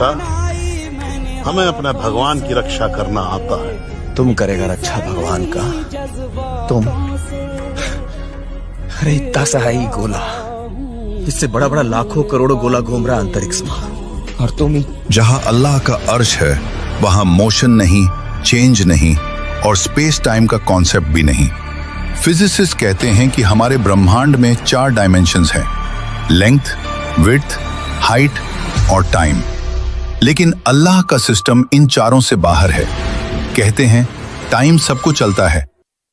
बेटा, हमें अपने भगवान की रक्षा करना आता है। तुम करेगा रक्षा भगवान का? तुम? अरे इतना सा है ही गोला, इससे बड़ा बड़ा लाखों करोड़ों गोला घूम रहा अंतरिक्ष में, और तुम ही। जहां अल्लाह का अर्श है वहां मोशन नहीं, चेंज नहीं और स्पेस टाइम का कॉन्सेप्ट भी नहीं। फिजिसिस्ट कहते हैं कि हमारे ब्रह्मांड में 4 डायमेंशंस हैं, लेंथ, विड्थ, हाइट और टाइम। लेकिन अल्लाह का सिस्टम इन चारों से बाहर है। कहते हैं टाइम सबको चलता है,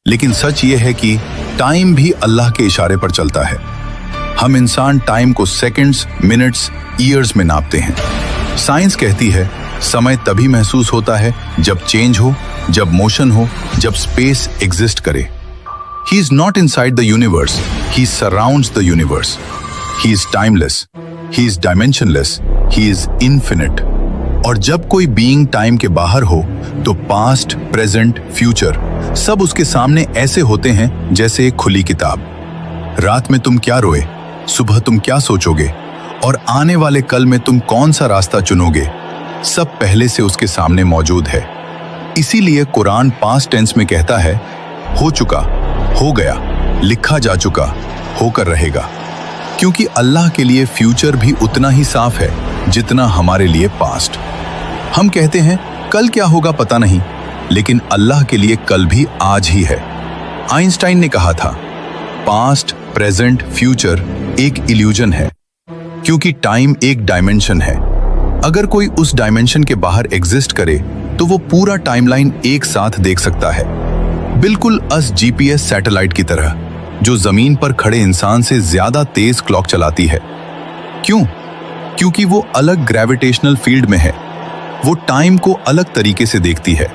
लेकिन सच ये है कि टाइम भी अल्लाह के इशारे पर चलता है। हम इंसान टाइम को सेकंड्स, मिनट्स, ईयर्स में नापते हैं। साइंस कहती है समय तभी महसूस होता है जब चेंज हो, जब मोशन हो, जब स्पेस एग्जिस्ट करे। He is not inside the universe, he surrounds the universe. He is timeless, he is dimensionless, he is infinite. और जब कोई बीइंग टाइम के बाहर हो तो पास्ट, प्रेजेंट, फ्यूचर सब उसके सामने ऐसे होते हैं जैसे एक खुली किताब। रात में तुम क्या रोए, सुबह तुम क्या सोचोगे और आने वाले कल में तुम कौन सा रास्ता चुनोगे, सब पहले से उसके सामने मौजूद है। इसीलिए कुरान पास्ट टेंस में कहता है हो चुका, हो गया, लिखा जा चुका, होकर रहेगा। क्योंकि अल्लाह के लिए फ्यूचर भी उतना ही साफ है जितना हमारे लिए पास्ट। हम कहते हैं कल क्या होगा पता नहीं, लेकिन अल्लाह के लिए कल भी आज ही है। आइंस्टाइन ने कहा था पास्ट, प्रेजेंट, फ्यूचर एक इल्यूजन है, क्योंकि टाइम एक डायमेंशन है। अगर कोई उस डायमेंशन के बाहर एग्जिस्ट करे तो वो पूरा टाइमलाइन एक साथ देख सकता है, बिल्कुल जीपीएस सैटेलाइट की तरह, जो जमीन पर खड़े इंसान से ज्यादा तेज क्लॉक चलाती है। क्यों? क्योंकि वो अलग ग्रेविटेशनल फील्ड में है, वो टाइम को अलग तरीके से देखती है।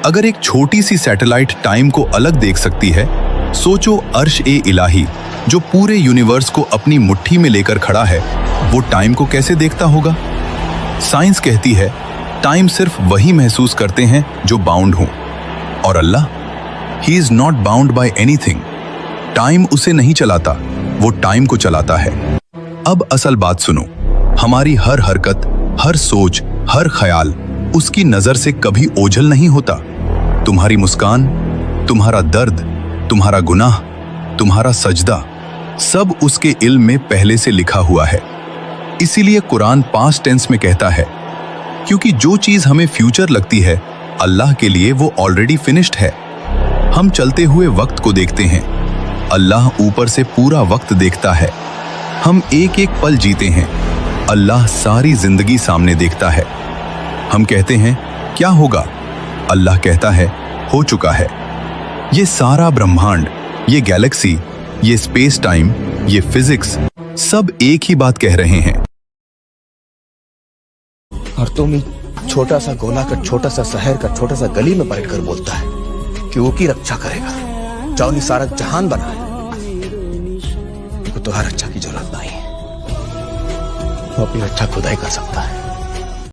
अगर एक छोटी सी सैटेलाइट टाइम को अलग देख सकती है, सोचो अर्श ए इलाही जो पूरे यूनिवर्स को अपनी मुट्ठी में लेकर खड़ा है, वो टाइम को कैसे देखता होगा? साइंस कहती है टाइम सिर्फ वही महसूस करते हैं जो बाउंड हो, और अल्लाह He is not bound by anything. Time उसे नहीं चलाता, वो टाइम को चलाता है। अब असल बात सुनो, हमारी हर हरकत, हर सोच, हर ख्याल उसकी नजर से कभी ओझल नहीं होता। तुम्हारी मुस्कान, तुम्हारा दर्द, तुम्हारा गुनाह, तुम्हारा सजदा, सब उसके इल्म में पहले से लिखा हुआ है। इसीलिए कुरान पास्ट टेंस में कहता है, क्योंकि जो चीज हमें फ्यूचर लगती है अल्लाह के लिए वो ऑलरेडी फिनिश्ड है। हम चलते हुए वक्त को देखते हैं, अल्लाह ऊपर से पूरा वक्त देखता है। हम एक एक पल जीते हैं, अल्लाह सारी जिंदगी सामने देखता है। हम कहते हैं क्या होगा, अल्लाह कहता है हो चुका है। ये सारा ब्रह्मांड, ये गैलेक्सी, ये स्पेस टाइम, ये फिजिक्स सब एक ही बात कह रहे हैं। और तुम ही छोटा सा गोला का, छोटा सा शहर का, छोटा सा गली में बैठकर बोलता है कि वो की रक्षा करेगा, जो सारा जहान बना है। तो हर रक्षा की जरूरत नहीं है, वो अपनी रक्षा खुदा ही कर सकता है।